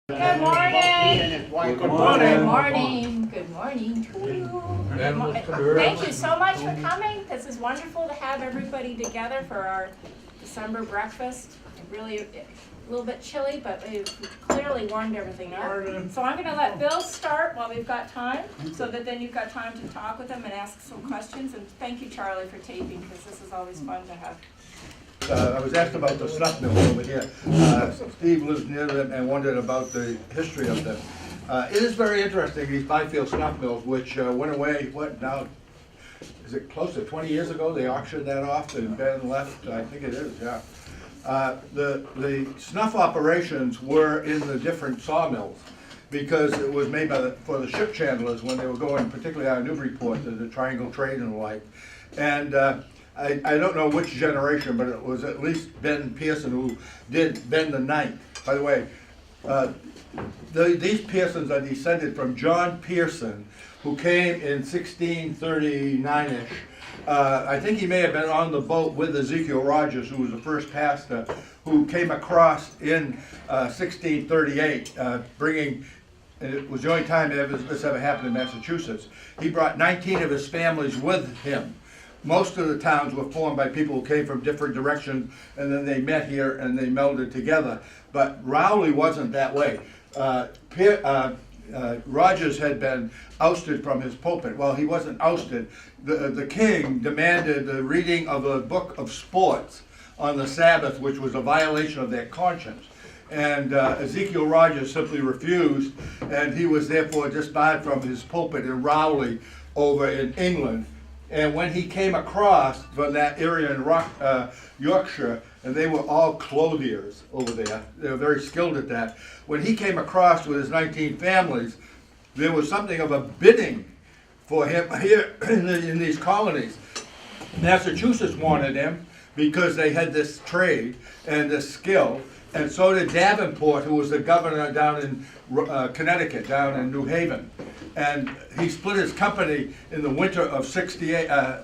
Good morning. Good morning. Good morning. Good morning to you. Thank you so much for coming. This is wonderful to have everybody together for our December breakfast. Really a little bit chilly, but we've clearly warmed everything up. So I'm going to let Bill start while we've got time, so that then you've got time to talk with him and ask some questions. And thank you, Charlie, for taping, because this is always fun to have. I was asked about the snuff mills over here. Steve lives near them and wondered about the history of them. It is very interesting, these Byfield snuff mills, which went away, what now, is it close to 20 years ago? They auctioned that off and Ben left, I think it is, yeah. The snuff operations were in the different sawmills because it was made by for the ship chandlers when they were going, particularly out of Newburyport, to the Triangle Trade and the like. And I don't know which generation, but it was at least Ben Pearson who did Ben the Ninth. By the way, these Pearsons are descended from John Pearson, who came in 1639-ish. I think he may have been on the boat with Ezekiel Rogers, who was the first pastor, who came across in 1638, bringing, and it was the only time this ever happened in Massachusetts. He brought 19 of his families with him. Most of the towns were formed by people who came from different directions, and then they met here and they melded together. But Rowley wasn't that way. Rogers had been ousted from his pulpit. Well, he wasn't ousted. The king demanded the reading of a book of sports on the Sabbath, which was a violation of their conscience. And Ezekiel Rogers simply refused, and he was therefore disbarred from his pulpit in Rowley over in England. And when he came across from that area in Yorkshire, and they were all clothiers over there, they were very skilled at that. When he came across with his 19 families, there was something of a bidding for him here in these colonies. Massachusetts wanted him because they had this trade and this skill, and so did Davenport, who was the governor down in Connecticut, down in New Haven. And he split his company in the winter of 38, I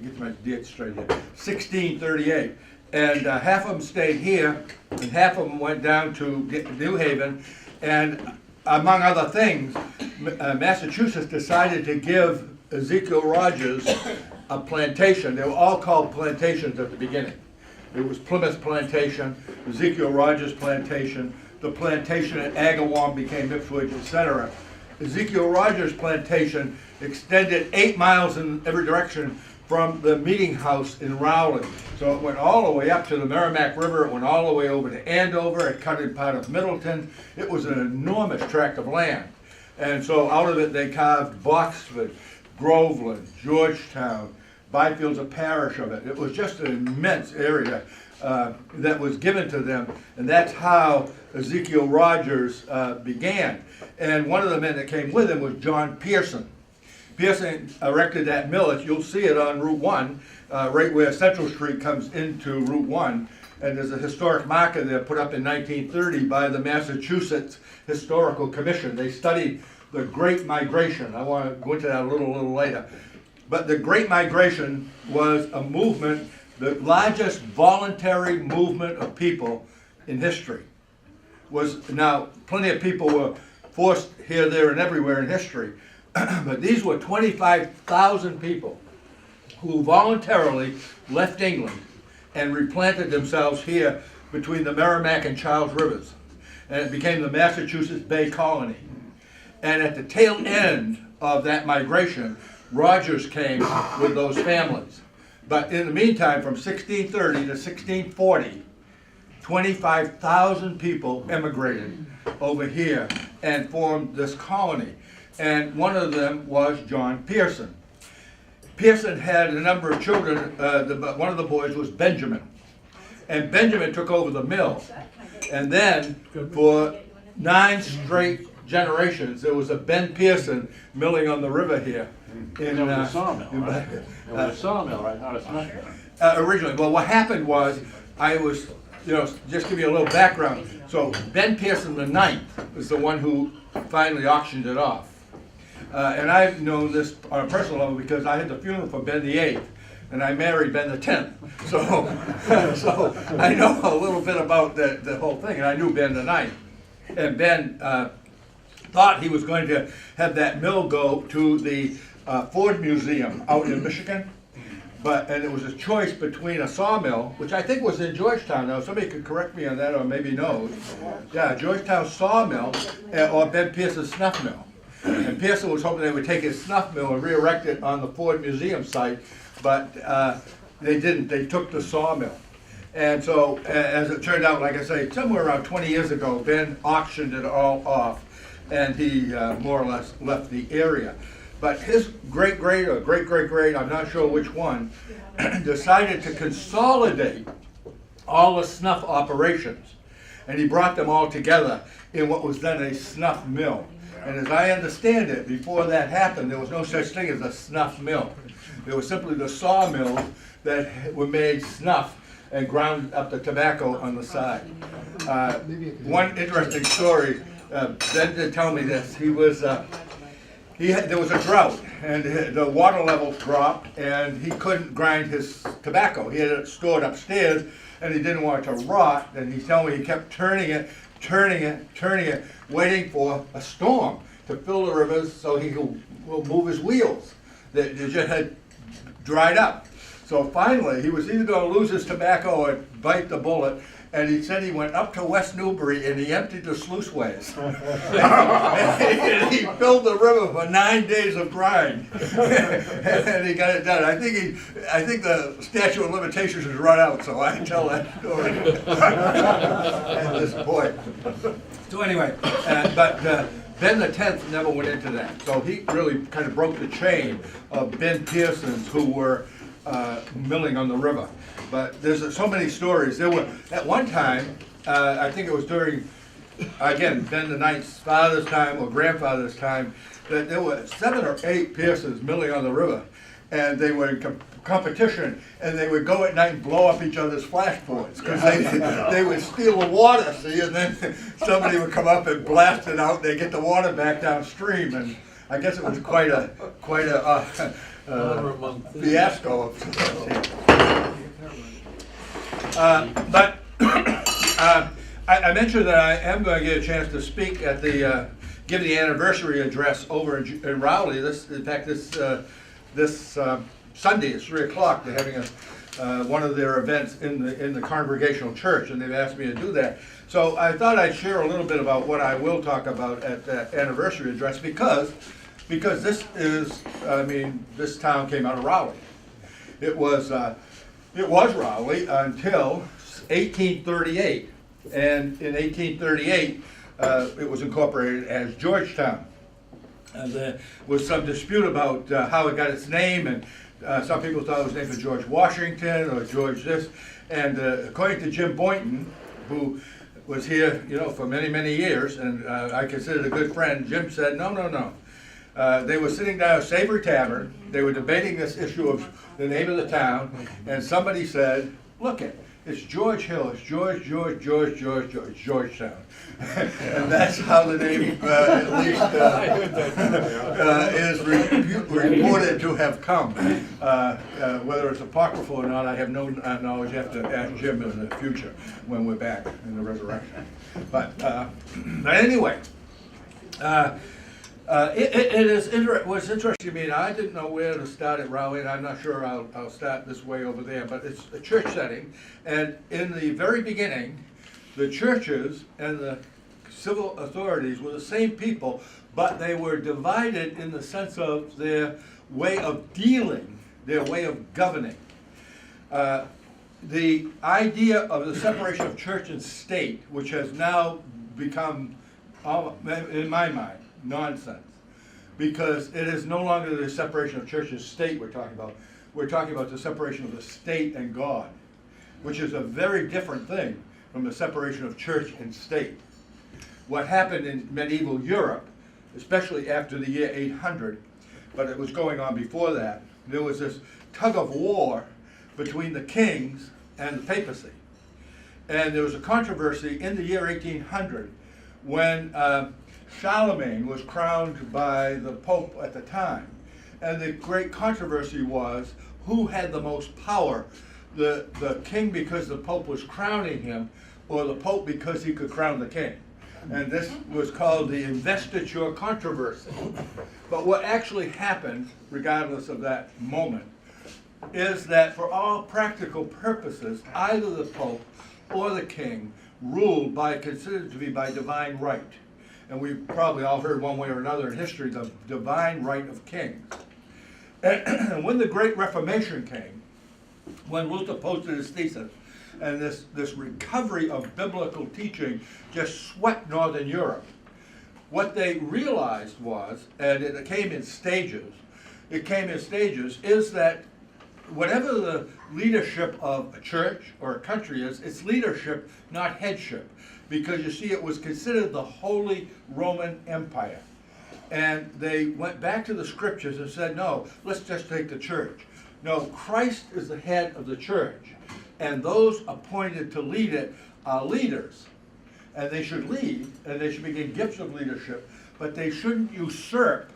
get my dates straight here, 1638. And half of them stayed here, and half of them went down to New Haven. And among other things, Massachusetts decided to give Ezekiel Rogers a plantation. They were all called plantations at the beginning. It was Plymouth Plantation, Ezekiel Rogers Plantation, the plantation at Agawam became Ipswich, etc. Ezekiel Rogers Plantation extended 8 miles in every direction from the meeting house in Rowley. So it went all the way up to the Merrimack River, it went all the way over to Andover, it cut in part of Middleton. It was an enormous tract of land. And so out of it they carved Boxford, Groveland, Georgetown, Byfield's a parish of it. It was just an immense area that was given to them, and that's how Ezekiel Rogers began. And one of the men that came with him was John Pearson. Pearson erected that mill. You'll see it on Route 1, right where Central Street comes into Route 1. And there's a historic marker there put up in 1930 by the Massachusetts Historical Commission. They studied the Great Migration. I want to go into that a little later. But the Great Migration was a movement, the largest voluntary movement of people in history. Now, plenty of people were forced here, there, and everywhere in history, but these were 25,000 people who voluntarily left England and replanted themselves here between the Merrimack and Charles Rivers, and it became the Massachusetts Bay Colony. And at the tail end of that migration, Rogers came with those families. But in the meantime, from 1630 to 1640, 25,000 people emigrated over here and formed this colony. And one of them was John Pearson. Pearson had a number of children. One of the boys was Benjamin. And Benjamin took over the mill. And then for 9 straight generations, there was a Ben Pearson milling on the river here. It was a sawmill, right? It was a sawmill, right? Not a snuff mill. Originally. Well, what happened was, I was, just give you a little background. So Ben Pearson the Ninth was the one who finally auctioned it off. And I've known this on a personal level because I had the funeral for Ben the Eighth, and I married Ben the 10th. So I know a little bit about the whole thing, and I knew Ben the Ninth. And Ben thought he was going to have that mill go to the Ford Museum out in Michigan. And it was a choice between a sawmill, which I think was in Georgetown. Now, somebody could correct me on that, or maybe knows. Yeah, Georgetown sawmill, or Ben Pearson's snuff mill. And Pearson was hoping they would take his snuff mill and re-erect it on the Ford Museum site, but they didn't. They took the sawmill. And so, as it turned out, like I say, somewhere around 20 years ago, Ben auctioned it all off, and he more or less left the area. But his great-great, or great-great-great, I'm not sure which one, decided to consolidate all the snuff operations. And he brought them all together in what was then a snuff mill. And as I understand it, before that happened, there was no such thing as a snuff mill. There was simply the sawmills that were made snuff and ground up the tobacco on the side. One interesting story, Ben did tell me this. There was a drought, and the water levels dropped, and he couldn't grind his tobacco. He had it stored upstairs, and he didn't want it to rot, and he told me he kept turning it, waiting for a storm to fill the rivers so he could move his wheels. They just had dried up. So finally, he was either going to lose his tobacco or bite the bullet, and he said he went up to West Newbury and he emptied the sluiceways. And he filled the river for 9 days of grind, and he got it done. I think the statute of limitations has run out, so I tell that story at this point. So anyway, but Ben the 10th never went into that. So he really kind of broke the chain of Ben Pearsons who were milling on the river. But there's so many stories. There were, at one time, I think it was during, again, Ben the Ninth's father's time or grandfather's time, that there were 7 or 8 Pearsons milling on the river. And they were in competition, and they would go at night and blow up each other's flashboards, because they would steal the water, see, and then somebody would come up and blast it out, and they'd get the water back downstream, and I guess it was quite a fiasco. But I mentioned that I am going to get a chance to speak at give the anniversary address over in Rowley. In fact, this Sunday at 3 o'clock, they're having one of their events in the Congregational Church, and they've asked me to do that. So I thought I'd share a little bit about what I will talk about at that anniversary address, because this is, this town came out of Rowley. It was Rowley until 1838, and in 1838 it was incorporated as Georgetown. There was some dispute about how it got its name, and some people thought it was named for George Washington or George this. And according to Jim Boynton, who was here, for many, many years, and I considered a good friend, Jim said, no. They were sitting down at Savory Tavern. They were debating this issue of the name of the town, and somebody said, "Look it's George Hill. It's Georgetown." And that's how the name, at least, is reported to have come. Whether it's apocryphal or not, I have no knowledge. You have to ask Jim in the future when we're back in the resurrection. But anyway. It was interesting to me, and I didn't know where to start at Rowley, and I'm not sure I'll start this way over there, but it's a church setting, and in the very beginning, the churches and the civil authorities were the same people, but they were divided in the sense of their way of dealing, their way of governing. The idea of the separation of church and state, which has now become, in my mind, nonsense, because it is no longer the separation of church and state we're talking about. We're talking about the separation of the state and God, which is a very different thing from the separation of church and state. What happened in medieval Europe, especially after the year 800, but it was going on before that, there was this tug of war between the kings and the papacy. And there was a controversy in the year 1800 when Charlemagne was crowned by the Pope at the time. And the great controversy was who had the most power, the king because the Pope was crowning him, or the Pope because he could crown the king. And this was called the investiture controversy. But what actually happened, regardless of that moment, is that for all practical purposes, either the Pope or the King ruled by, considered to be by divine right. And we've probably all heard one way or another in history, the divine right of kings. And when the Great Reformation came, when Luther posted his thesis, and this recovery of biblical teaching just swept Northern Europe, what they realized was, and it came in stages, is that whatever the leadership of a church or a country is, it's leadership, not headship. Because you see, it was considered the Holy Roman Empire. And they went back to the scriptures and said, no, let's just take the church. No, Christ is the head of the church. And those appointed to lead it are leaders. And they should lead, and they should be given gifts of leadership, but they shouldn't usurp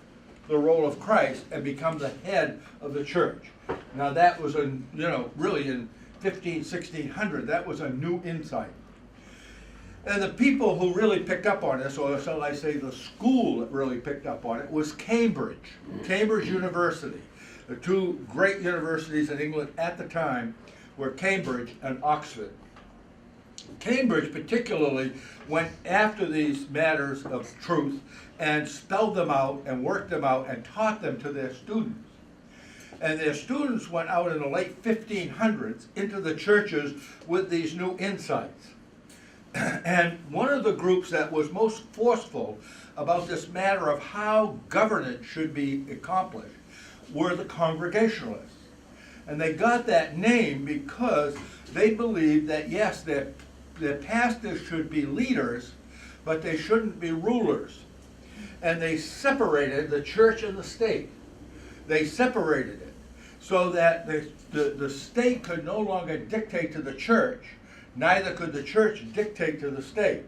the role of Christ and become the head of the church. Now that was, really in 1600, that was a new insight. And the people who really picked up on this, or shall I say the school that really picked up on it, was Cambridge University. The two great universities in England at the time were Cambridge and Oxford. Cambridge particularly went after these matters of truth and spelled them out and worked them out and taught them to their students. And their students went out in the late 1500s into the churches with these new insights. And one of the groups that was most forceful about this matter of how governance should be accomplished were the Congregationalists. And they got that name because they believed that, yes, their pastors should be leaders, but they shouldn't be rulers. And they separated the church and the state. They separated it so that the state could no longer dictate to the church, neither could the church dictate to the state.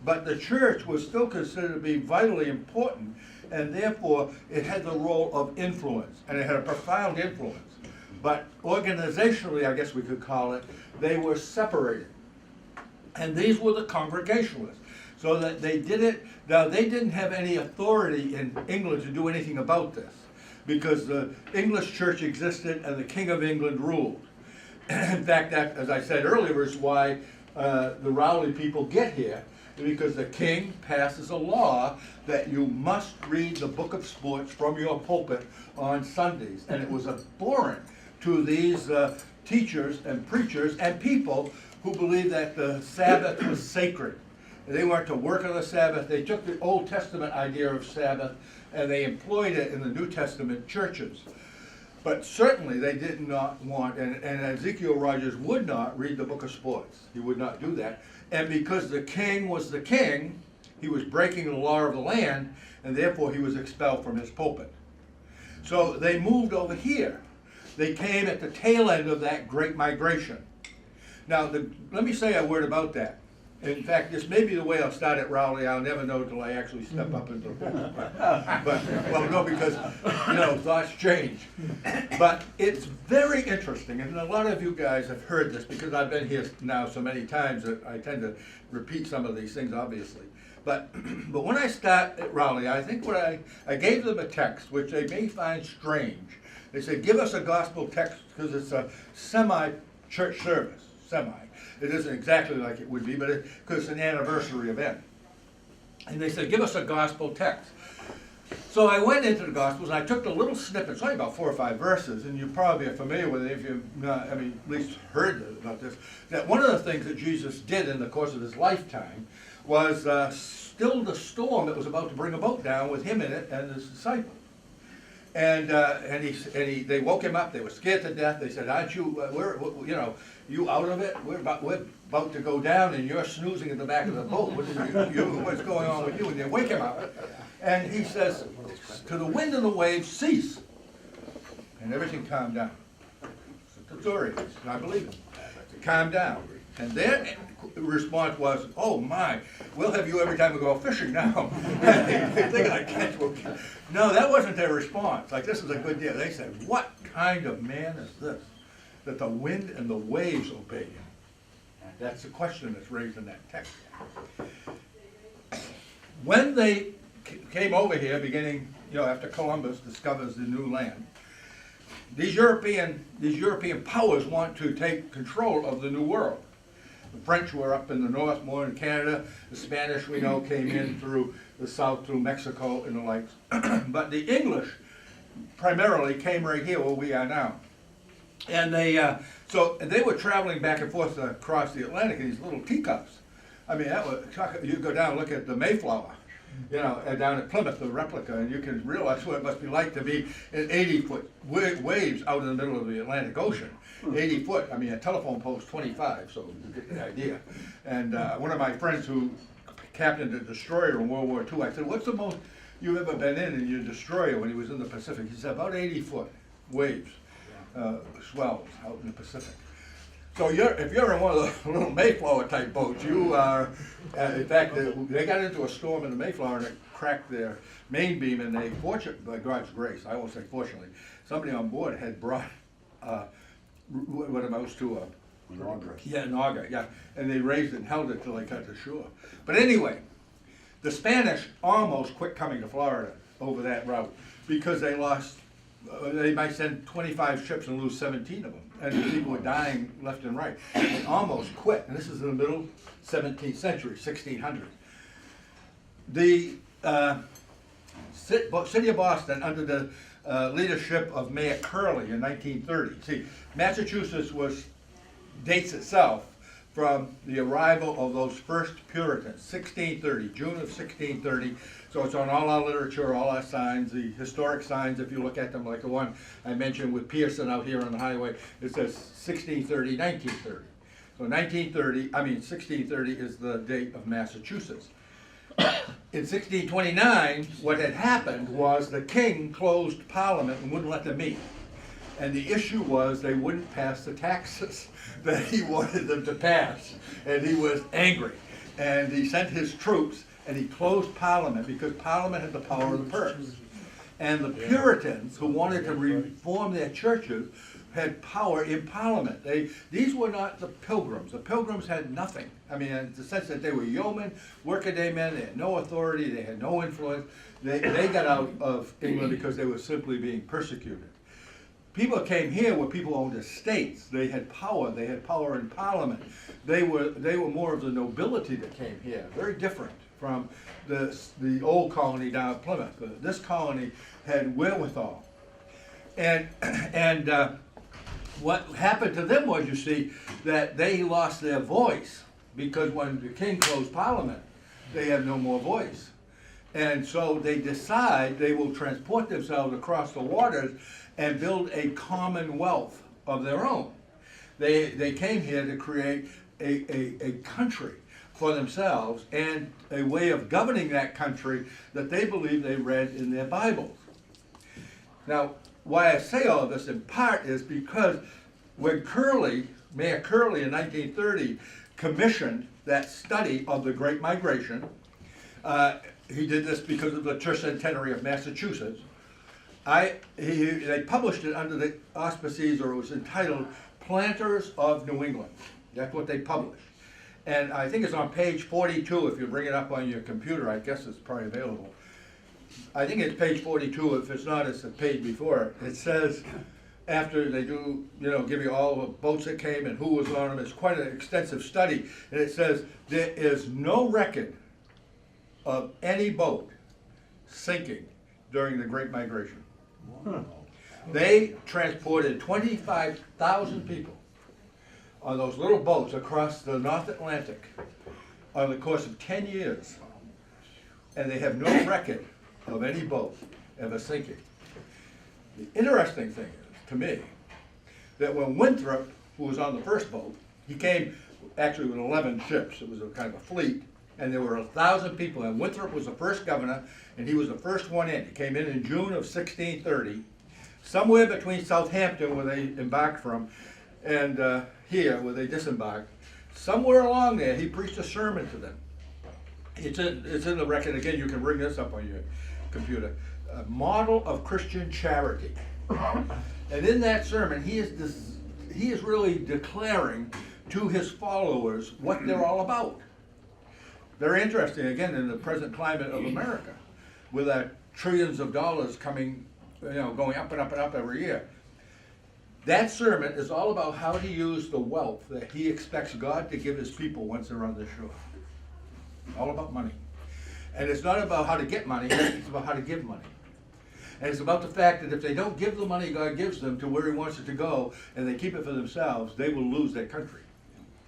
But the church was still considered to be vitally important, and therefore it had the role of influence, and it had a profound influence. But organizationally, I guess we could call it, they were separated. And these were the Congregationalists. So that they did it, now they didn't have any authority in England to do anything about this, because the English church existed and the King of England ruled. In fact, that, as I said earlier, is why the Rowley people get here, because the king passes a law that you must read the Book of Sports from your pulpit on Sundays. And it was abhorrent to these teachers and preachers and people who believed that the Sabbath was sacred. They weren't to work on the Sabbath. They took the Old Testament idea of Sabbath and they employed it in the New Testament churches. But certainly they did not want, and Ezekiel Rogers would not read the Book of Sports. He would not do that. And because the king was the king, he was breaking the law of the land, and therefore he was expelled from his pulpit. So they moved over here. They came at the tail end of that great migration. Now, let me say a word about that. In fact, this may be the way I'll start at Rowley. I'll never know until I actually step up into the pulpit. Well, no, because, thoughts change. But it's very interesting, and a lot of you guys have heard this because I've been here now so many times that I tend to repeat some of these things, obviously. But when I start at Rowley, I think I gave them a text, which they may find strange. They said, give us a gospel text because it's a semi-church service, semi. It isn't exactly like it would be, but because it's an anniversary event. And they said, give us a gospel text. So I went into the Gospels and I took the little snippets, only about 4 or 5 verses, and you probably are familiar with it if you've not, at least heard about this, that one of the things that Jesus did in the course of his lifetime was still the storm that was about to bring a boat down with him in it and his disciples. And they woke him up. They were scared to death. They said, "Aren't you? You out of it? We're about to go down, and you're snoozing in the back of the boat. What's going on with you?" And they wake him up, and he says, "To the wind and the waves, cease," and everything calmed down. It's the story, and I believe it. To calm down, and their response was, "Oh my, we'll have you every time we go fishing now." They think I catch. No, that wasn't their response. Like, this is a good deal. They said, "What kind of man is this, that the wind and the waves obey him?" That's the question that's raised in that text. when they came over here, beginning, after Columbus discovers the new land, these European powers want to take control of the New World. The French were up in the north, more in Canada. The Spanish, we know, came in through the south, through Mexico and the likes. But the English primarily came right here where we are now. And they were traveling back and forth across the Atlantic in these little teacups. I mean, you go down and look at the Mayflower, and down at Plymouth, the replica, and you can realize what it must be like to be in 80-foot waves out in the middle of the Atlantic Ocean. 80 foot, I mean, a telephone pole's 25, so you get the idea. And one of my friends who captained a destroyer in World War II, I said, what's the most you've ever been in your destroyer when he was in the Pacific? He said, about 80-foot waves, swells out in the Pacific. So if you're in one of the little Mayflower type boats, you are, in fact, they got into a storm in the Mayflower and it cracked their main beam, and they, fortunately, by God's grace, I won't say fortunately, somebody on board had brought what amounts to An auger. an auger, yeah, and they raised it and held it till they got to shore. But anyway, the Spanish almost quit coming to Florida over that route because they lost, they might send 25 ships and lose 17 of them. And people were dying left and right. They almost quit, and this is in the middle 17th century, 1600. The city of Boston, under the leadership of Mayor Curley in 1930. See, Massachusetts dates itself from the arrival of those first Puritans, 1630, June of 1630. So it's on all our literature, all our signs, the historic signs, if you look at them, like the one I mentioned with Pearson out here on the highway, it says 1630, 1930. So 1630 is the date of Massachusetts. In 1629, what had happened was the king closed Parliament and wouldn't let them meet. And the issue was they wouldn't pass the taxes that he wanted them to pass. And he was angry. And he sent his troops and he closed Parliament because Parliament had the power of the purse. And the Puritans, who wanted to reform their churches, had power in Parliament. These were not the Pilgrims. The Pilgrims had nothing. I mean, in the sense that they were yeomen, workaday men, they had no authority, they had no influence. They got out of England because they were simply being persecuted. People came here where people owned estates. They had power in Parliament. They were more of the nobility that came here, very different from the old colony down at Plymouth. This colony had wherewithal. And what happened to them was, you see, that they lost their voice, because when the king closed Parliament, they have no more voice. And so they decide they will transport themselves across the waters and build a commonwealth of their own. They came here to create a country for themselves and a way of governing that country that they believe they read in their Bibles. Now, why I say all of this in part is because when Mayor Curley in 1930 commissioned that study of the Great Migration, he did this because of the tercentenary of Massachusetts. They published it under the auspices, or it was entitled Planters of New England. That's what they published. And I think it's on page 42, if you bring it up on your computer, I guess it's probably available. I think it's page 42, if it's not, it's the page before it. It says, after they do, give you all the boats that came and who was on them, it's quite an extensive study. And it says, there is no record of any boat sinking during the Great Migration. They transported 25,000 people on those little boats across the North Atlantic on the course of 10 years. And they have no record of any boat ever sinking. The interesting thing is, to me, that when Winthrop, who was on the first boat, he came actually with 11 ships. It was a kind of a fleet, and there were 1,000 people, and Winthrop was the first governor, and he was the first one in. He came in June of 1630, somewhere between Southampton, where they embarked from, and here, where they disembarked. Somewhere along there, he preached a sermon to them. It's in the record. Again, you can bring this up on your computer. A model of Christian charity. And in that sermon, he is really declaring to his followers what they're all about. Very interesting, again, in the present climate of America, with our trillions of dollars coming, going up and up and up every year. That sermon is all about how to use the wealth that he expects God to give his people once they're on the shore. All about money. And it's not about how to get money, it's about how to give money. And it's about the fact that if they don't give the money God gives them to where he wants it to go, and they keep it for themselves, they will lose their country.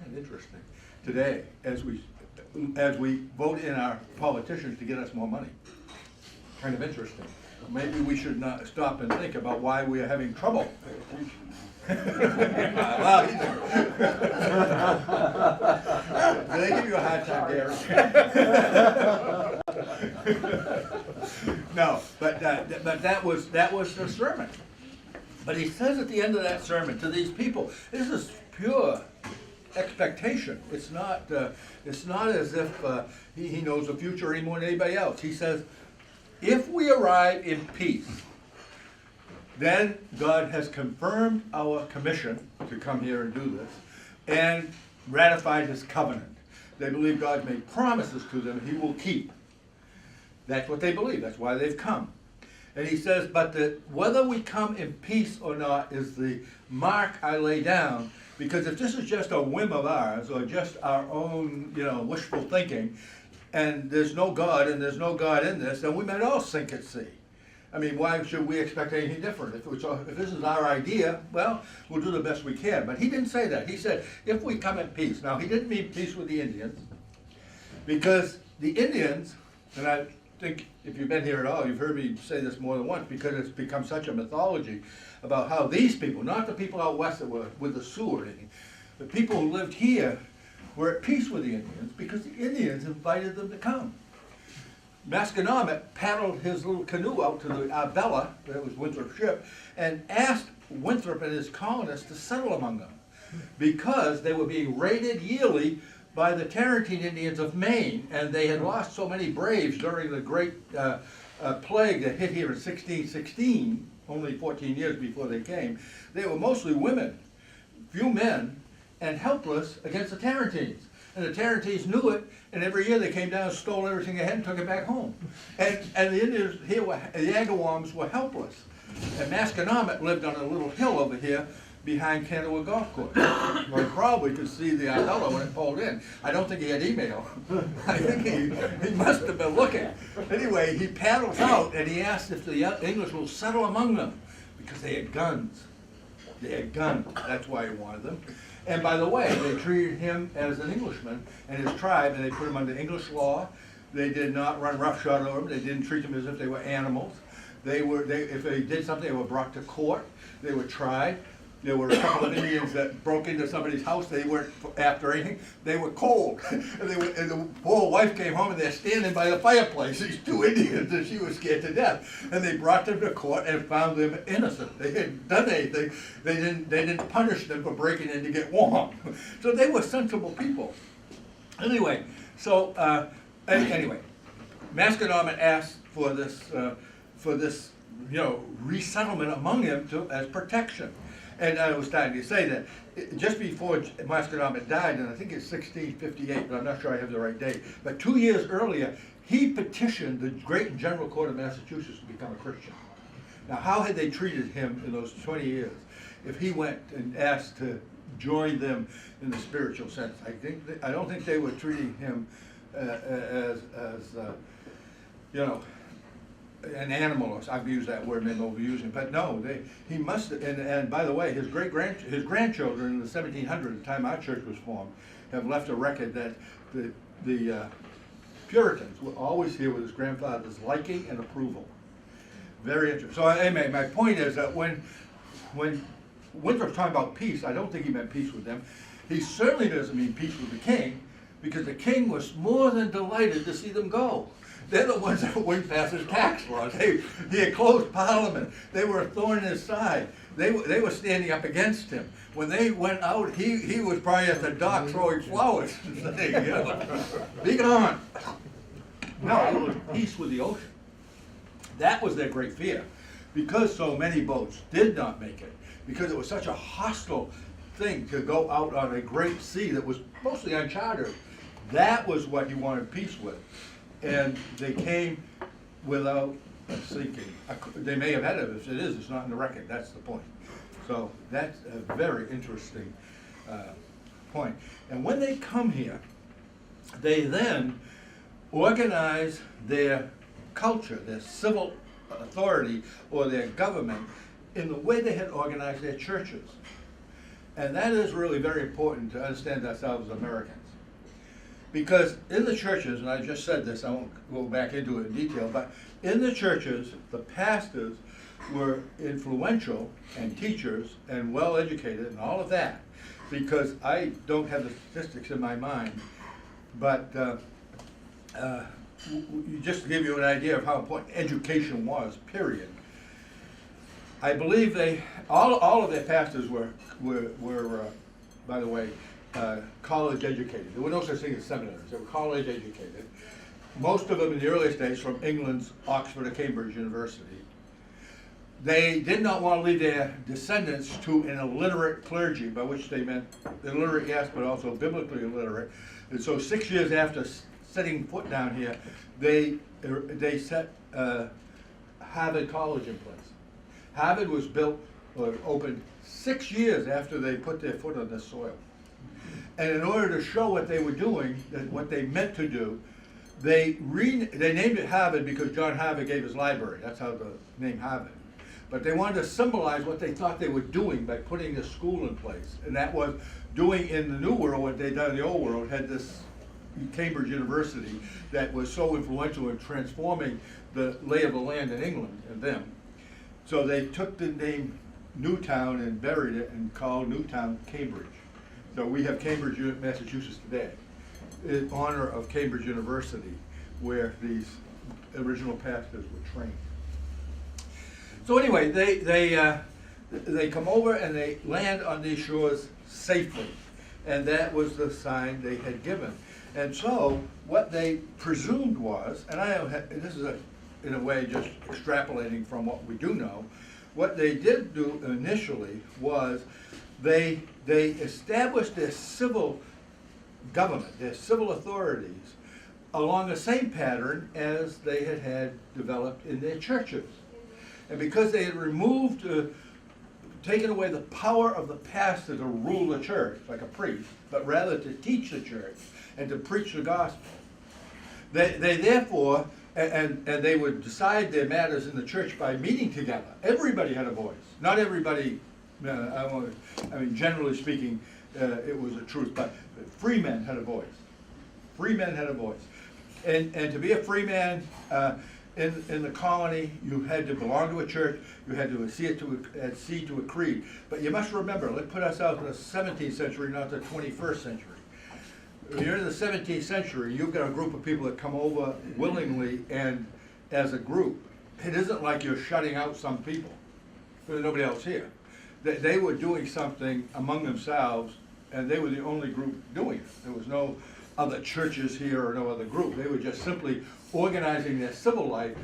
And interesting. Today, as we vote in our politicians to get us more money. Kind of interesting. Maybe we should not stop and think about why we are having trouble. Well, did they give you a hard time, Gary? No, but that was the sermon. But he says at the end of that sermon to these people, this is pure expectation. It's not as if he knows the future any more than anybody else. He says, if we arrive in peace, then God has confirmed our commission to come here and do this and ratified his covenant. They believe God made promises to them he will keep. That's what they believe. That's why they've come. And he says, but whether we come in peace or not is the mark I lay down, because if this is just a whim of ours or just our own, wishful thinking, and there's no God and there's no God in this, then we might all sink at sea. I mean, why should we expect anything different? If this is our idea, well, we'll do the best we can. But he didn't say that. He said, if we come in peace. Now, he didn't mean peace with the Indians, because the Indians, and I think if you've been here at all, you've heard me say this more than once, because it's become such a mythology about how these people, not the people out west that were with the Sioux or anything, the people who lived here were at peace with the Indians because the Indians invited them to come. Masconomet paddled his little canoe out to the Arbella, that was Winthrop's ship, and asked Winthrop and his colonists to settle among them because they were being raided yearly by the Tarantine Indians of Maine, and they had lost so many braves during the great plague that hit here in 1616, only 14 years before they came. They were mostly women, few men, and helpless against the Tarantines. And the Tarantines knew it, and every year they came down and stole everything they had and took it back home. And the Indians here, the Agawams were helpless. And Masconomet lived on a little hill over here behind Canoa Golf Course. Well, you probably could see the Arbella when it pulled in. I don't think he had email. I think he must have been looking. Anyway, he paddles out and he asked if the English will settle among them because they had guns. They had guns. That's why he wanted them. And by the way, they treated him as an Englishman and his tribe, and they put him under English law. They did not run roughshod over them. They didn't treat them as if they were animals. If they did something, they were brought to court. They were tried. There were a couple of Indians that broke into somebody's house. They weren't after anything. They were cold. And the poor wife came home and they're standing by the fireplace, these two Indians, and she was scared to death. And they brought them to court and found them innocent. They hadn't done anything. They didn't punish them for breaking in to get warm. So they were sensible people. Anyway, Masconomet asked for this resettlement among them as protection. And I was starting to say that just before Masconomet died, and I think it's 1658, but I'm not sure I have the right date, but 2 years earlier, he petitioned the Great and General Court of Massachusetts to become a Christian. Now, how had they treated him in those 20 years if he went and asked to join them in the spiritual sense? I don't think they were treating him as an animal, or I've used that word, maybe overusing, but no, he must, and by the way, his grandchildren in the 1700s, the time our church was formed, have left a record that the Puritans were always here with his grandfather's liking and approval. Very interesting. So anyway, my point is that when Winthrop's talking about peace, I don't think he meant peace with them. He certainly doesn't mean peace with the king, because the king was more than delighted to see them go. They're the ones that wouldn't pass his tax laws. He had closed Parliament. They were a thorn in his side. They were standing up against him. When they went out, he was probably at the dock throwing flowers and saying, be gone. No, it was peace with the ocean. That was their great fear. Because so many boats did not make it, because it was such a hostile thing to go out on a great sea that was mostly uncharted, That was what he wanted peace with. And they came without seeking. They may have had it. If it is, it's not in the record. That's the point. So that's a very interesting point. And when they come here, they then organize their culture, their civil authority, or their government in the way they had organized their churches. And that is really very important to understand ourselves as Americans. Because in the churches, and I just said this, I won't go back into it in detail, but in the churches, the pastors were influential and teachers and well educated and all of that. Because I don't have the statistics in my mind, but just to give you an idea of how important education was, period. I believe all of their pastors were by the way, college educated. There were no such thing as seminaries. They were college educated. Most of them in the earliest days from England's Oxford or Cambridge University. They did not want to leave their descendants to an illiterate clergy, by which they meant illiterate, yes, but also biblically illiterate. And so 6 years after setting foot down here, they set Harvard College in place. Harvard was built or opened 6 years after they put their foot on this soil. And in order to show what they were doing, what they meant to do, they named it Harvard because John Harvard gave his library. That's how the name Harvard. But they wanted to symbolize what they thought they were doing by putting this school in place. And that was doing in the New World what they'd done in the Old World, had this Cambridge University that was so influential in transforming the lay of the land in England and them. So they took the name Newtown and buried it and called Newtown Cambridge. So we have Cambridge, Massachusetts today, in honor of Cambridge University, where these original pastors were trained. So anyway, they come over and they land on these shores safely, and that was the sign they had given. And so what they presumed was, and this is in a way just extrapolating from what we do know, what they did do initially was they established their civil government, their civil authorities, along the same pattern as they had developed in their churches. And because they had taken away the power of the pastor to rule the church, like a priest, but rather to teach the church and to preach the gospel, they therefore, and they would decide their matters in the church by meeting together. Everybody had a voice. Not everybody, generally speaking, it was the truth, but free men had a voice. Free men had a voice. And to be a free man in the colony, you had to belong to a church, you had to accede to a creed. But you must remember, let's put ourselves in the 17th century, not the 21st century. When you're in the 17th century, you've got a group of people that come over willingly and as a group. It isn't like you're shutting out some people. There's nobody else here. They were doing something among themselves, and they were the only group doing it. There was no other churches here or no other group. They were just simply organizing their civil life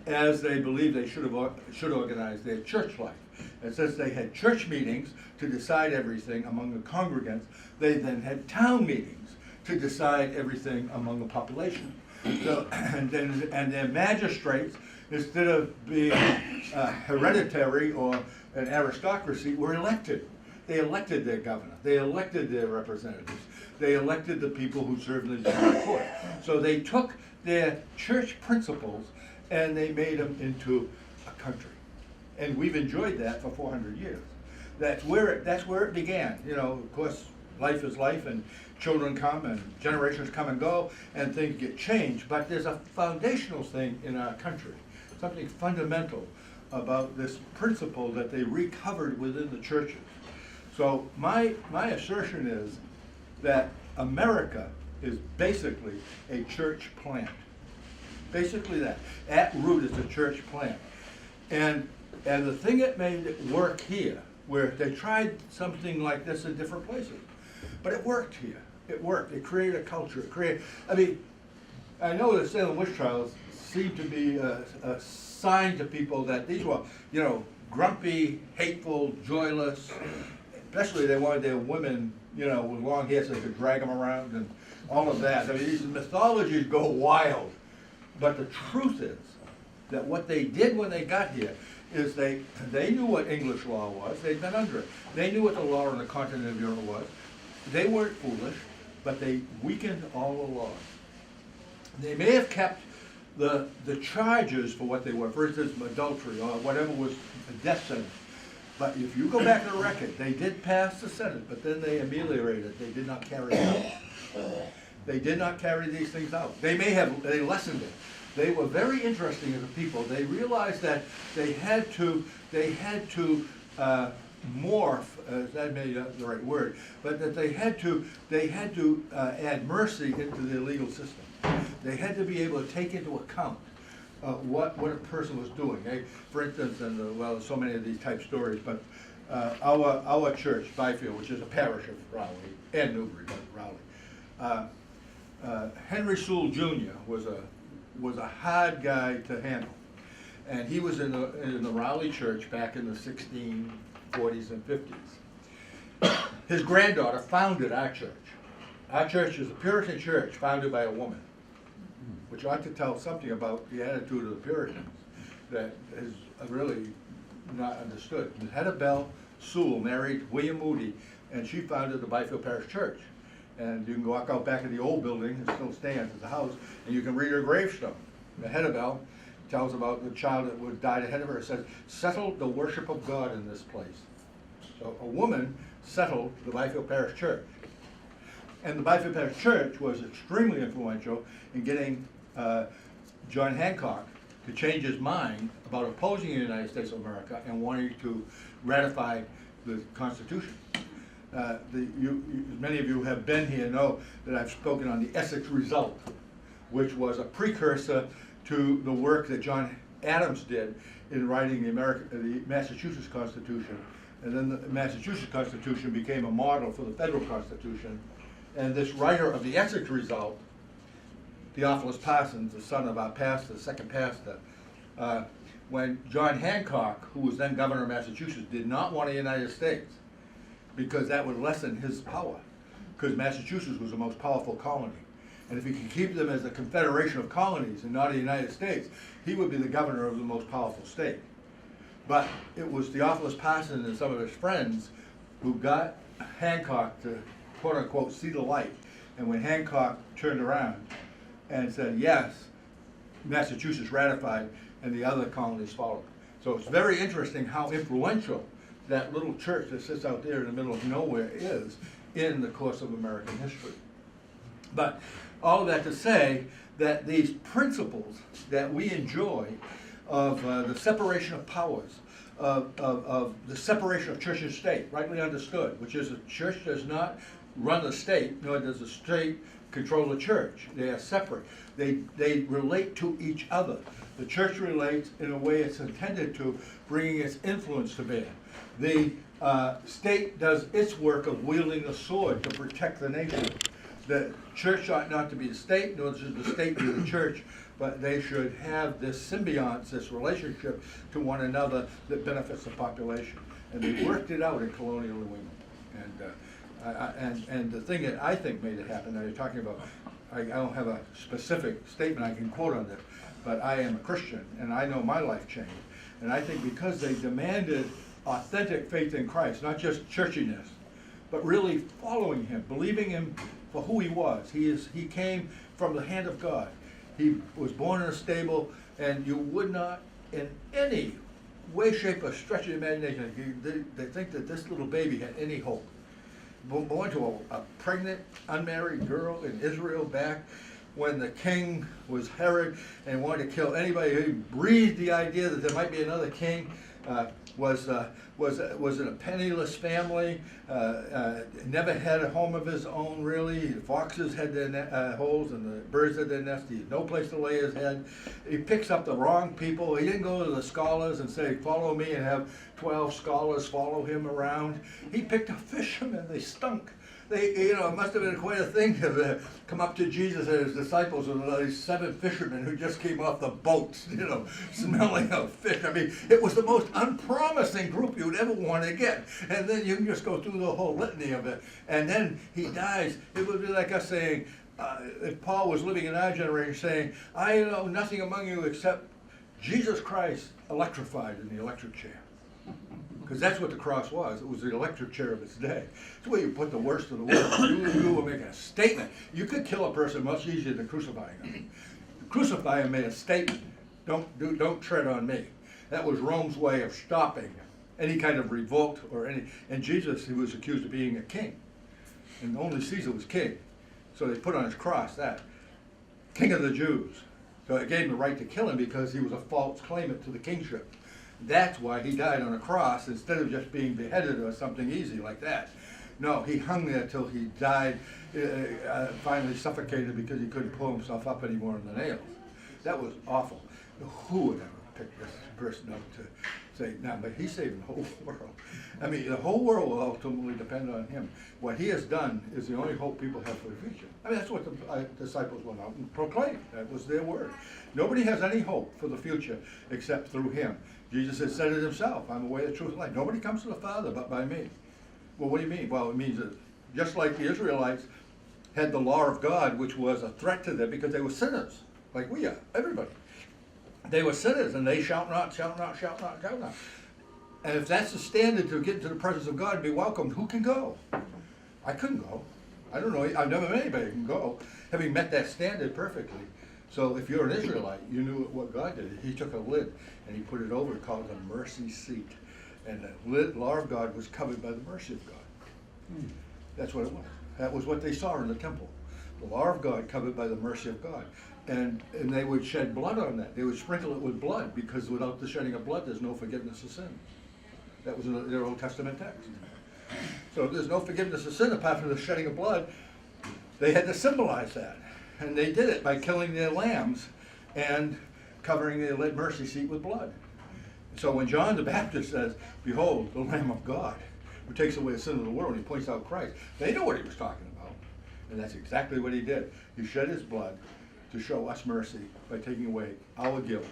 as they believed they should organize their church life. And since they had church meetings to decide everything among the congregants, they then had town meetings to decide everything among the population. So, and their magistrates, instead of being hereditary or an aristocracy, were elected. They elected their governor. They elected their representatives. They elected the people who served in the general court. So they took their church principles and they made them into a country. And we've enjoyed that for 400 years. That's where it began. You know, of course, life is life, and children come and generations come and go and things get changed. But there's a foundational thing in our country, something fundamental about this principle that they recovered within the churches. So my assertion is that America is basically a church plant. Basically that. At root is a church plant. And the thing that made it work here, where they tried something like this in different places, but it worked here. It worked. It created a culture. I know the Salem witch trials seemed to be a sign to people that these were, grumpy, hateful, joyless. Especially they wanted their women you know, with long hair so they could drag them around and all of that. I mean, these mythologies go wild. But the truth is that what they did when they got here is they knew what English law was. They'd been under it. They knew what the law on the continent of Europe was. They weren't foolish, but they weakened all the laws. They may have kept the charges for what they were, for instance, adultery or whatever was a death sentence. But if you go back to the record, they did pass the sentence, but then they ameliorated it. They did not carry it out. They did not carry these things out. They lessened it. They were very interesting as a people. They realized that they had to morph, that may not be the right word, but that they had to add mercy into their legal system. They had to be able to take into account what a person was doing. For instance, and well, so many of these type stories, but our church, Byfield, which is a parish of Raleigh and Newbury, but Raleigh. Henry Sewell Jr. was a hard guy to handle, and he was in the Raleigh church back in the 1640s and 50s. His granddaughter founded our church. Our church is a Puritan church founded by a woman, which ought to tell something about the attitude of the Puritans that is really not understood. Ms. Hedda Bell Sewell married William Moody, and she founded the Byfield Parish Church. And you can walk out back of the old building, it still stands as a house, and you can read her gravestone. The Hedda Bell tells about the child that would died ahead of her. It says, settled the worship of God in this place. So a woman settled the Byfield Parish Church. And the Byfield Parish Church was extremely influential in getting John Hancock to change his mind about opposing the United States of America and wanting to ratify the Constitution. Many of you have been here know that I've spoken on the Essex Result, which was a precursor to the work that John Adams did in writing the Massachusetts Constitution. And then the Massachusetts Constitution became a model for the federal Constitution. And this writer of the Essex Result, Theophilus Parsons, the son of our pastor, second pastor, when John Hancock, who was then governor of Massachusetts, did not want a United States, because that would lessen his power, because Massachusetts was the most powerful colony. And if he could keep them as a confederation of colonies and not a United States, he would be the governor of the most powerful state. But it was Theophilus Parsons and some of his friends who got Hancock to, quote unquote, see the light. And when Hancock turned around and said, yes, Massachusetts ratified, and the other colonies followed. So it's very interesting how influential that little church that sits out there in the middle of nowhere is in the course of American history. But all of that to say that these principles that we enjoy of the separation of powers, of the separation of church and state, rightly understood, which is the church does not run the state, nor does the state control the church. They are separate. They relate to each other. The church relates in a way it's intended to, bringing its influence to bear. The state does its work of wielding the sword to protect the nation. The church ought not to be the state, nor should the state be the church, but they should have this symbionts, this relationship to one another that benefits the population. And they worked it out in colonial New England. And the thing that I think made it happen, now you're talking about, I don't have a specific statement I can quote on this, but I am a Christian, and I know my life changed. And I think because they demanded authentic faith in Christ, not just churchiness, but really following him, believing him for who he was. He came from the hand of God. He was born in a stable, and you would not in any way, shape, or stretch of imagination, they think that this little baby had any hope. Born to a pregnant, unmarried girl in Israel back when the king was Herod and wanted to kill anybody who breathed the idea that there might be another king, was in a penniless family, never had a home of his own really. The foxes had their holes and the birds had their nests. He had no place to lay his head. He picks up the wrong people. He didn't go to the scholars and say, follow me, and have 12 scholars follow him around. He picked up fishermen. They stunk. it must have been quite a thing to come up to Jesus and his disciples and these 7 fishermen who just came off the boats, smelling of fish. I mean, it was the most unpromising group you'd ever want to get. And then you can just go through the whole litany of it. And then he dies. It would be like us saying, if Paul was living in our generation, saying, I know nothing among you except Jesus Christ electrified in the electric chair. Because that's what the cross was. It was the electric chair of its day. It's where you put the worst of the world. You were making a statement. You could kill a person much easier than crucifying them. Crucifying made a statement. Don't tread on me. That was Rome's way of stopping any kind of revolt or any. And Jesus, he was accused of being a king, and only Caesar was king. So they put on his cross that King of the Jews. So it gave him the right to kill him because he was a false claimant to the kingship. That's why he died on a cross instead of just being beheaded or something easy like that. No, he hung there till he died, finally suffocated because he couldn't pull himself up anymore in the nails. That was awful. Who would ever pick this person up to say, no, but he saved the whole world. I mean, the whole world will ultimately depend on him. What he has done is the only hope people have for the future. I mean, that's what the disciples went out and proclaimed. That was their word. Nobody has any hope for the future except through him. Jesus has said it himself, I'm the way, the truth, and life. Nobody comes to the Father but by me. Well, what do you mean? Well, it means that just like the Israelites had the law of God, which was a threat to them because they were sinners, like we are, everybody. They were sinners, and they shout not, shout not, shout not, shout not. And if that's the standard to get into the presence of God and be welcomed, who can go? I couldn't go. I don't know. I've never met anybody who can go, having met that standard perfectly. So if you're an Israelite, you knew what God did. He took a lid, and he put it over, called it a mercy seat. And the lid, law of God was covered by the mercy of God. That's what it was. That was what they saw in the temple. The law of God covered by the mercy of God. And they would shed blood on that. They would sprinkle it with blood, because without the shedding of blood, there's no forgiveness of sin. That was their Old Testament text. So if there's no forgiveness of sin apart from the shedding of blood, they had to symbolize that. And they did it by killing their lambs and covering their mercy seat with blood. So when John the Baptist says, behold, the Lamb of God, who takes away the sin of the world, he points out Christ, they know what he was talking about. And that's exactly what he did. He shed his blood to show us mercy by taking away our guilt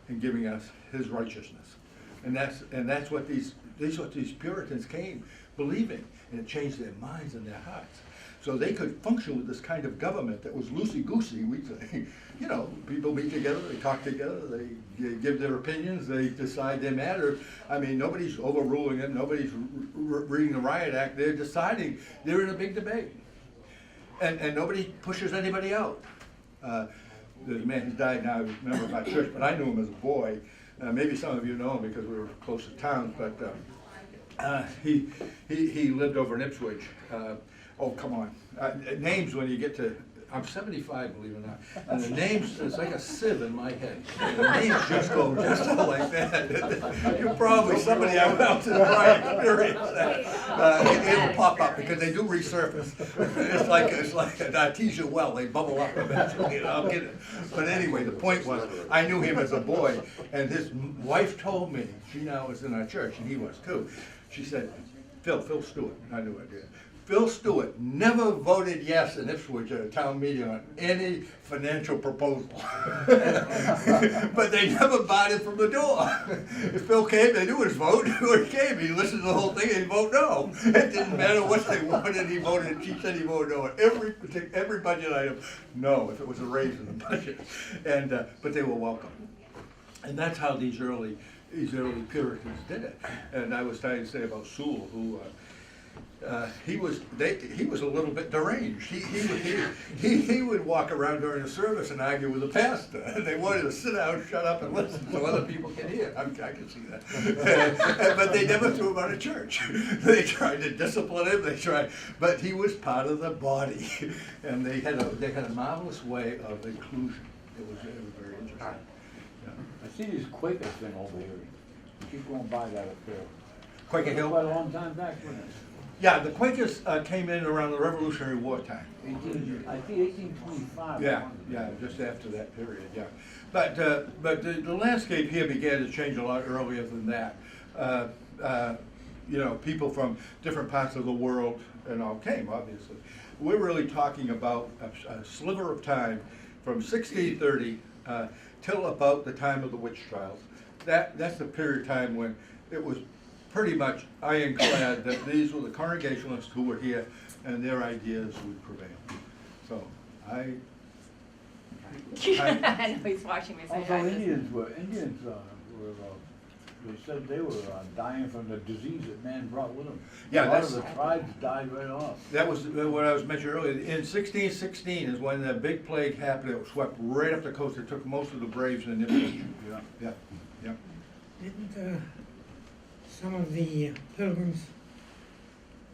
and giving us his righteousness. And that's what these Puritans came believing, and it changed their minds and their hearts. So they could function with this kind of government that was loosey-goosey, we'd say. People meet together, they talk together, they give their opinions, they decide their matter. I mean, nobody's overruling them, nobody's reading the Riot Act, they're deciding, they're in a big debate. And nobody pushes anybody out. There's a man who's died now, he's a member of our church, but I knew him as a boy. Maybe some of you know him because we were close to towns, but he lived over in Ipswich. Oh, come on. Names when you get to, I'm 75, believe it or not, and the names, it's like a sieve in my head. The names just go just like that. You're probably somebody I went out to try and experience that. It'll pop up because they do resurface. It's like an artesian well, they bubble up eventually, I'll get it. But anyway, the point was, I knew him as a boy, and his wife told me, she now is in our church, and he was too. She said, Phil Stewart, I knew I did. Phil Stewart never voted yes in Ipswich at a town meeting on any financial proposal. But they never barred him from the door. If Phil came, they knew his vote. When he came, he listened to the whole thing and he voted no. It didn't matter what they wanted, he voted. She said he voted no on every budget item. No, if it was a raise in the budget. But they were welcome. And that's how these early Puritans did it. And I was trying to say about Sewell, who he was a little bit deranged. He would walk around during the service and argue with the pastor. And they wanted to sit down, shut up, and listen so other people can hear. I can see that. But they never threw him out of church. They tried to discipline him. But he was part of the body, and they had a marvelous way of inclusion. It was very interesting. Yeah. I see this Quaker thing over here. You keep going by that up there. Quaker Hill? Quite a long time back, wasn't it? Yeah, the Quakers came in around the Revolutionary War time. I think 1825. Yeah, just after that period, yeah. But the landscape here began to change a lot earlier than that. People from different parts of the world and all came, obviously. We're really talking about a sliver of time from 1630 till about the time of the witch trials. That's the period of time when it was pretty much ironclad that these were the Congregationalists who were here and their ideas would prevail. So I know he's watching me say Also, I just- Indians were, they said they were dying from the disease that man brought with him. Yeah, A lot of that's- the tribes died right off. that was what I was mentioning earlier. In 1616 is when the big plague happened. It swept right up the coast. It took most of the braves and Indians. Yeah. Yeah, yeah. Didn't some of the pilgrims,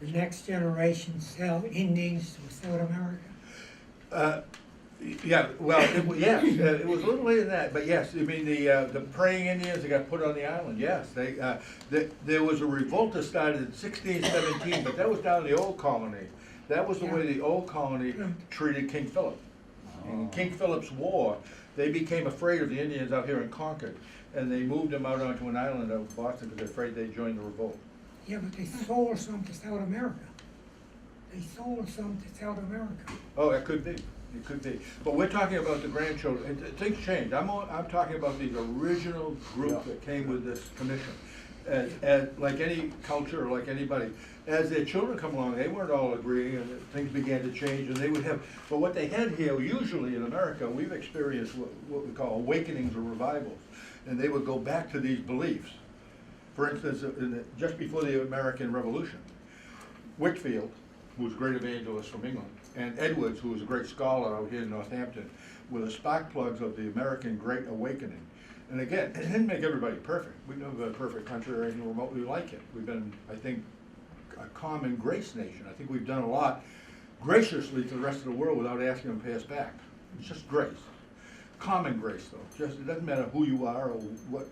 the next generation, sell Indians to South America? Yeah, well, yes, it was a little later than that, but yes, I mean, the praying Indians that got put on the island, yes, there was a revolt that started in 1617, but that was down in the old colony. That was the way the old colony treated King Philip. In King Philip's war, they became afraid of the Indians out here in Concord, and they moved them out onto an island of Boston because they're afraid they'd join the revolt. Yeah, but they sold some to South America. They sold some to South America. Oh, it could be. It could be. But we're talking about the grandchildren. Things change. I'm talking about the original group that came with this commission. As like any culture or like anybody, as their children come along, they weren't all agreeing and things began to change and they would have, but what they had here, usually in America, we've experienced what we call awakenings or revivals. And they would go back to these beliefs. For instance, just before the American Revolution, Whitfield, who was a great evangelist from England, and Edwards, who was a great scholar out here in Northampton, were the spark plugs of the American Great Awakening. And again, it didn't make everybody perfect. We've never been a perfect country or anything remotely like it. We've been, I think, a common grace nation. I think we've done a lot graciously to the rest of the world without asking them to pay us back. It's just grace. Common grace, though. Just, it doesn't matter who you are or what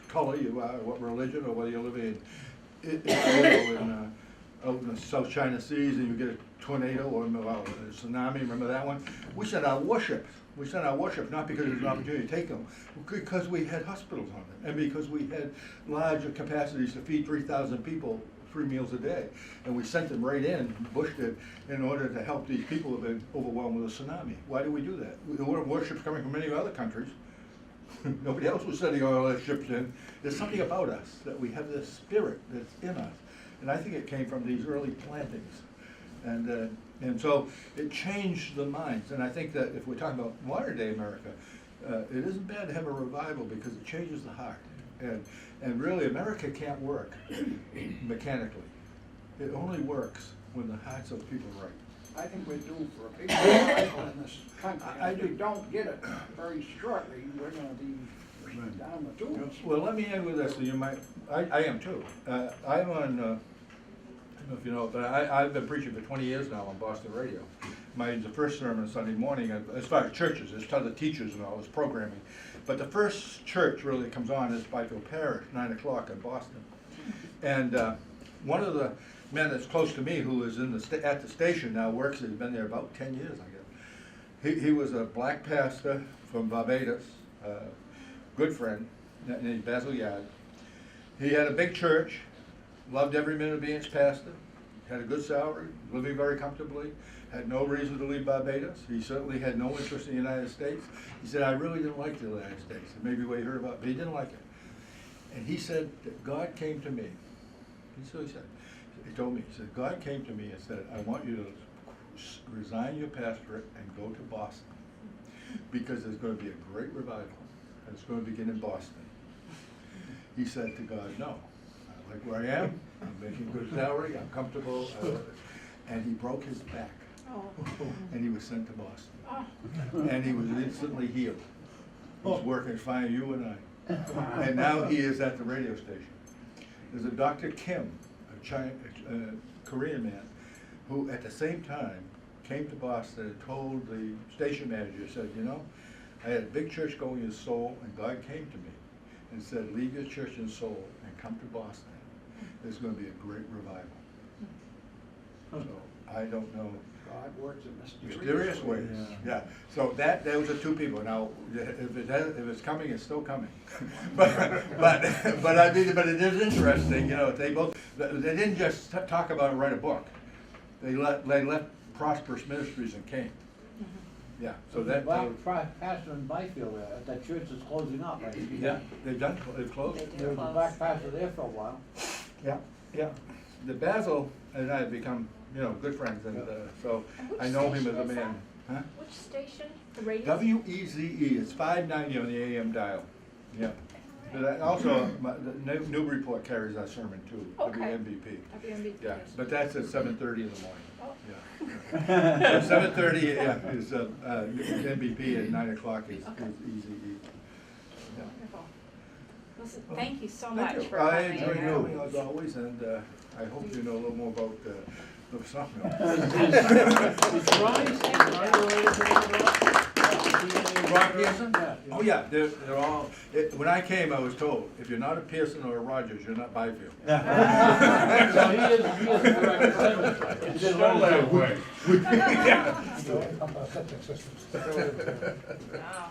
color you are, or what religion, or whether you're living out in the South China Seas and you get a tornado or a tsunami, remember that one? We sent our warships. We sent our warships not because there was an opportunity to take them, because we had hospitals on them and because we had larger capacities to feed 3,000 people 3 meals a day. And we sent them right in, Bush did, in order to help these people who have been overwhelmed with a tsunami. Why do we do that? There weren't warships coming from any other countries. Nobody else was sending all their ships in. There's something about us, that we have this spirit that's in us. And I think it came from these early plantings. And so it changed the minds. And I think that if we're talking about modern day America, it isn't bad to have a revival because it changes the heart. And really, America can't work mechanically. It only works when the hearts of the people are right. I think we're due for a big revival in this country. If we don't get it very shortly, we're gonna be down the tubes. Well, let me end with this, so you might, I am too. I'm on, I don't know if you know, but I've been preaching for 20 years now on Boston radio. The first sermon Sunday morning, as far as churches, there's tons of teachers and all this programming. But the first church really that comes on is Byfield Parish, 9 o'clock in Boston. And one of the men that's close to me who is at the station now works, he's been there about 10 years, I guess. He was a black pastor from Barbados, good friend, named Basil Yard. He had a big church, loved every minute of being its pastor, had a good salary, living very comfortably, had no reason to leave Barbados. He certainly had no interest in the United States. He said, I really didn't like the United States. Maybe what you heard about, but he didn't like it. And he said that God came to me. He said, he told me, he said, God came to me and said, I want you to resign your pastorate and go to Boston because there's going to be a great revival and it's going to begin in Boston. He said to God, no, I like where I am, I'm making good salary, I'm comfortable, and he broke his back. And he was sent to Boston. And he was instantly healed. He's working fine, you and I. And now he is at the radio station. There's a Dr. Kim, a Korean man, who at the same time came to Boston and told the station manager, said, you know, I had a big church going in Seoul, and God came to me and said, leave your church in Seoul and come to Boston. There's going to be a great revival. So I don't know. God works in Mysterious ways. Yeah. So those are two people. Now, if it's coming, it's still coming. but I mean, but it is interesting. You know, they didn't just talk about it and write a book. They left Prosperous Ministries and came. Yeah, so that, Pastor in Byfield, that church is closing up, right? yeah, they've closed. They There did was a close. black pastor there for a while. Yeah, yeah. The Basil and I have become, good friends, and so And which I know him station as a is man. Huh? Which station, the radio? WEZE, it's 590 on the AM dial. Yeah. But also, the Newburyport carries our sermon too, Okay. WMBP. WMB, Yeah, yes. but that's at 7:30 in the morning. Oh. Yeah. 7:30, yeah, is NBP at 9 o'clock is Okay. EZE. Yeah. Wonderful. Listen, thank you so Thank much you. for I coming. enjoy coming as always, and I hope you know a little more about the sawmill. Is Ron related to Ron Pearson? Yeah. Oh, yeah, they're all, when I came, I was told, if you're not a Pearson or a Rogers, you're not Byfield. So he is the direct descendant, right? It's still that way. Septic systems. Wow.